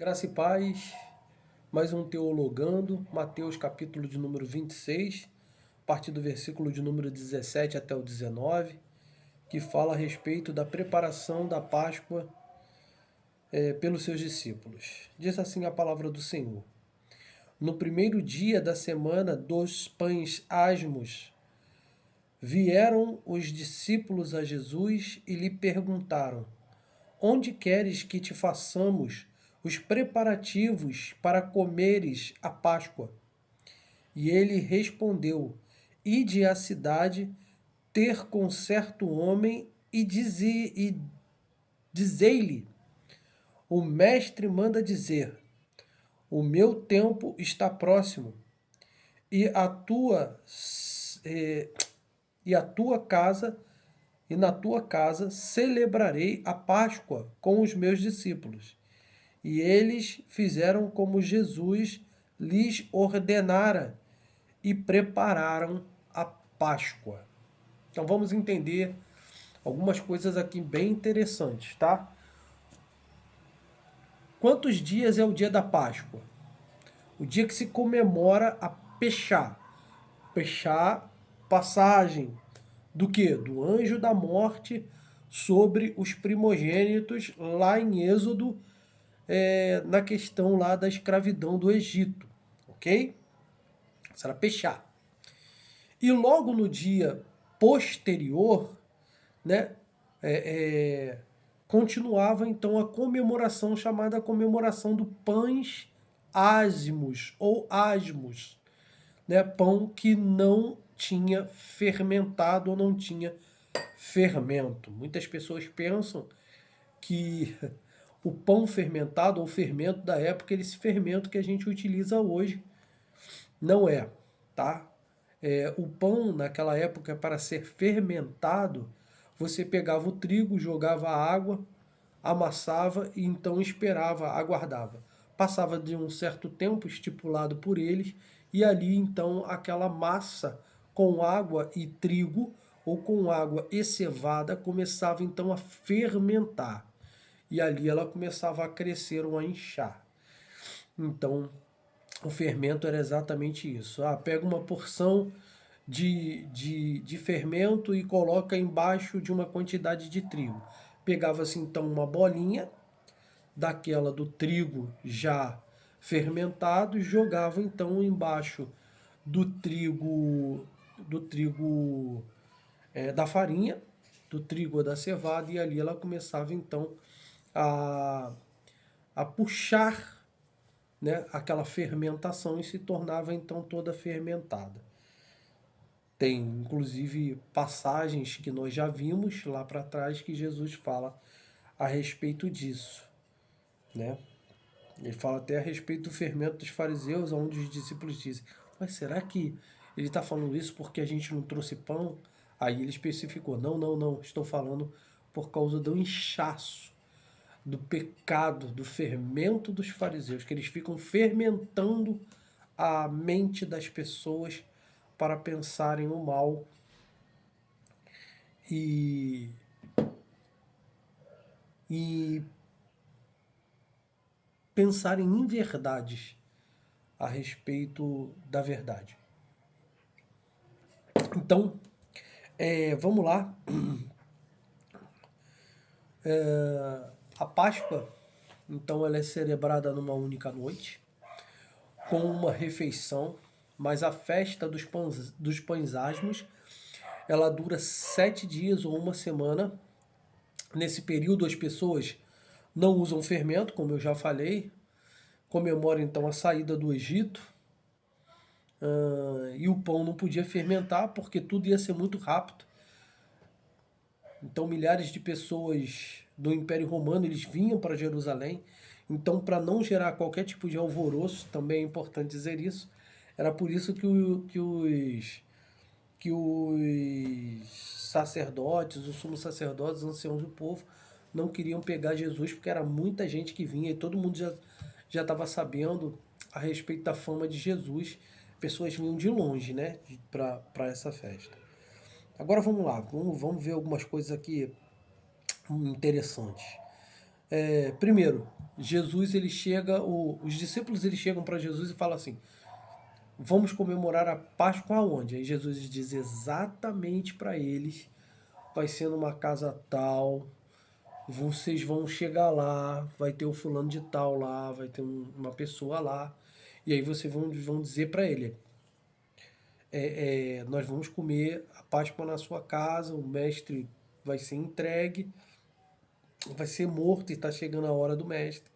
Graça e paz, mais um Teologando, Mateus capítulo de número 26, a partir do versículo de número 17 até o 19, que fala a respeito da preparação da Páscoa pelos seus discípulos. Diz assim a palavra do Senhor. No primeiro dia da semana dos pães asmos, vieram os discípulos a Jesus e lhe perguntaram: Onde queres que te façamos os preparativos para comeres a Páscoa? E ele respondeu: Ide à cidade, ter com certo homem e dizei-lhe: O mestre manda dizer: O meu tempo está próximo, e a tua eh, e a tua casa e na tua casa celebrarei a Páscoa com os meus discípulos. E eles fizeram como Jesus lhes ordenara e prepararam a Páscoa. Então vamos entender algumas coisas aqui bem interessantes, tá? Quantos dias é o dia da Páscoa? O dia que se comemora a Peshá. Peshá, passagem do que? Do anjo da morte sobre os primogênitos lá em Êxodo, na questão lá da escravidão do Egito, ok? Isso era Peshá. E logo no dia posterior, né, continuava então a comemoração chamada comemoração do pães ázimos ou asmos, né, pão que não tinha fermentado ou não tinha fermento. Muitas pessoas pensam que o pão fermentado ou fermento da época, esse fermento que a gente utiliza hoje, não é, tá? O pão naquela época, para ser fermentado, você pegava o trigo, jogava água, amassava e então esperava, aguardava. Passava de um certo tempo estipulado por eles e ali então aquela massa com água e trigo ou com água e cevada começava então a fermentar. E ali ela começava a crescer ou a inchar. Então, o fermento era exatamente isso. Pega uma porção de fermento e coloca embaixo de uma quantidade de trigo. Pegava-se então uma bolinha daquela do trigo já fermentado e jogava então embaixo do trigo da farinha, do trigo ou da cevada, e ali ela começava então a, a puxar, né, aquela fermentação e se tornava então toda fermentada. Tem inclusive passagens que nós já vimos lá para trás que Jesus fala a respeito disso, né? Ele fala até a respeito do fermento dos fariseus, onde os discípulos dizem: Mas será que ele está falando isso porque a gente não trouxe pão? Aí ele especificou: Não, não, não, estou falando por causa do inchaço, do pecado, do fermento dos fariseus, que eles ficam fermentando a mente das pessoas para pensarem o mal e, e pensarem em verdades a respeito da verdade. Então, vamos lá. A Páscoa, então, ela é celebrada numa única noite, com uma refeição, mas a festa dos pães asmos, ela dura 7 dias ou uma semana. Nesse período, as pessoas não usam fermento, como eu já falei, comemoram então a saída do Egito, e o pão não podia fermentar porque tudo ia ser muito rápido. Então milhares de pessoas do Império Romano eles vinham para Jerusalém. Então, para não gerar qualquer tipo de alvoroço, também é importante dizer isso, era por isso que os sacerdotes, os sumos sacerdotes, os anciãos do povo, não queriam pegar Jesus, porque era muita gente que vinha e todo mundo já estava sabendo a respeito da fama de Jesus. Pessoas vinham de longe, né, para essa festa. Agora vamos lá, vamos ver algumas coisas aqui interessantes. Primeiro, Jesus, ele chega, os discípulos, eles chegam para Jesus e falam assim: vamos comemorar a Páscoa aonde? Aí Jesus diz exatamente para eles: vai ser numa casa tal, vocês vão chegar lá, vai ter o fulano de tal lá, vai ter uma pessoa lá, e aí vocês vão dizer para ele: nós vamos comer a Páscoa na sua casa, o mestre vai ser entregue, vai ser morto e está chegando a hora do mestre,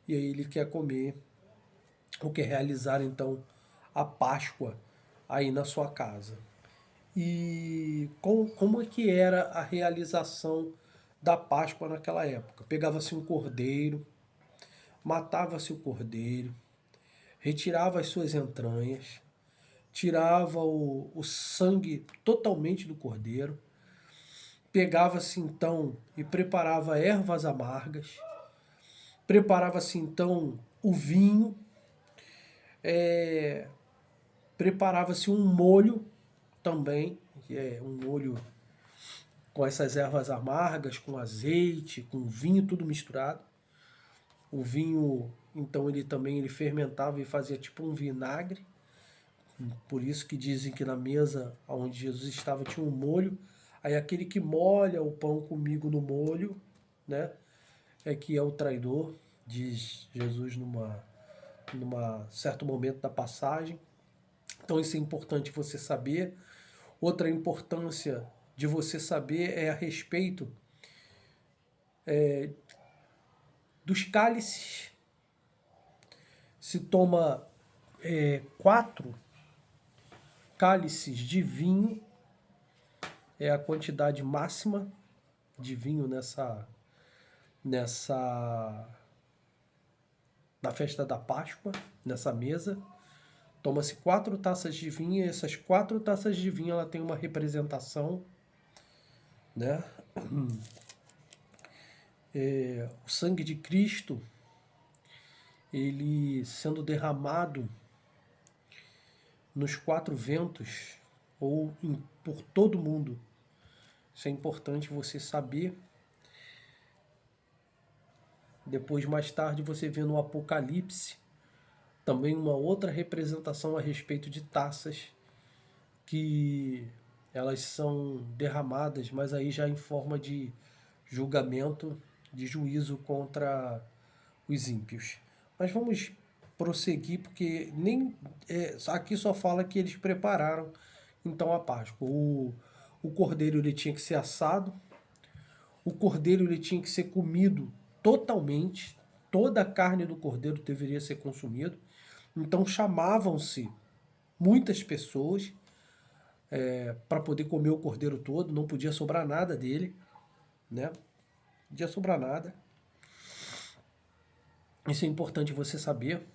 e aí ele quer comer, ou quer realizar então a Páscoa aí na sua casa. E como é que era a realização da Páscoa naquela época? Pegava-se um cordeiro, matava-se o cordeiro, retirava as suas entranhas, tirava o sangue totalmente do cordeiro, pegava-se então e preparava ervas amargas, preparava-se então o vinho, é, preparava-se um molho também, que é um molho com essas ervas amargas, com azeite, com vinho, tudo misturado. O vinho, então, ele fermentava e fazia tipo um vinagre. Por isso que dizem que na mesa onde Jesus estava tinha um molho. Aí aquele que molha o pão comigo no molho, né, é que é o traidor, diz Jesus numa certo momento da passagem. Então isso é importante você saber. Outra importância de você saber é a respeito dos cálices. Se toma 4 cálices de vinho, é a quantidade máxima de vinho na festa da Páscoa, nessa mesa. Toma-se 4 taças de vinho, e essas 4 taças de vinho ela tem uma representação, né? O sangue de Cristo, ele sendo derramado nos 4 ventos, ou por todo mundo. Isso é importante você saber. Depois, mais tarde, você vê no Apocalipse também uma outra representação a respeito de taças, que elas são derramadas, mas aí já em forma de julgamento, de juízo contra os ímpios. Mas vamos prosseguir, porque aqui só fala que eles prepararam então a Páscoa. O cordeiro ele tinha que ser assado, o cordeiro ele tinha que ser comido totalmente, toda a carne do cordeiro deveria ser consumida. Então chamavam-se muitas pessoas para poder comer o cordeiro todo, não podia sobrar nada dele, né? Não podia sobrar nada. Isso é importante você saber.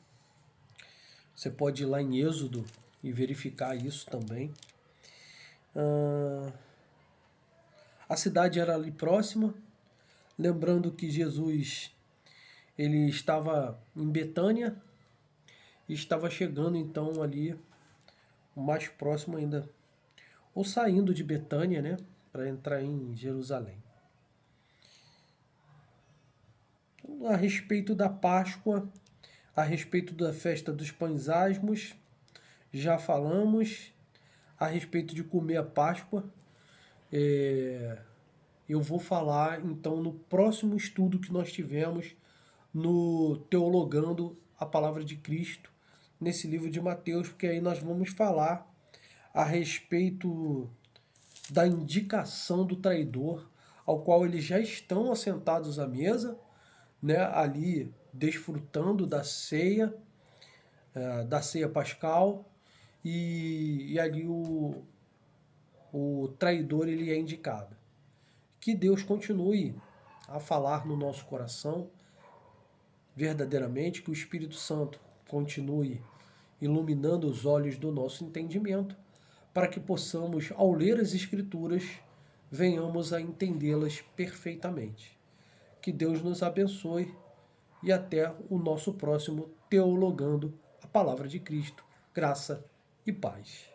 Você pode ir lá em Êxodo e verificar isso também. A cidade era ali próxima. Lembrando que Jesus ele estava em Betânia e estava chegando então ali o mais próximo ainda, ou saindo de Betânia, né, para entrar em Jerusalém. A respeito da Páscoa, a respeito da festa dos pães asmos, já falamos. A respeito de comer a Páscoa, eu vou falar então no próximo estudo que nós tivemos no Teologando a Palavra de Cristo, nesse livro de Mateus, porque aí nós vamos falar a respeito da indicação do traidor, ao qual eles já estão assentados à mesa, né, ali desfrutando da ceia pascal, e ali o traidor ele é indicado. Que Deus continue a falar no nosso coração verdadeiramente, que o Espírito Santo continue iluminando os olhos do nosso entendimento, para que possamos, ao ler as Escrituras, venhamos a entendê-las perfeitamente. Que Deus nos abençoe e até o nosso próximo Teologando a Palavra de Cristo. Graça e paz.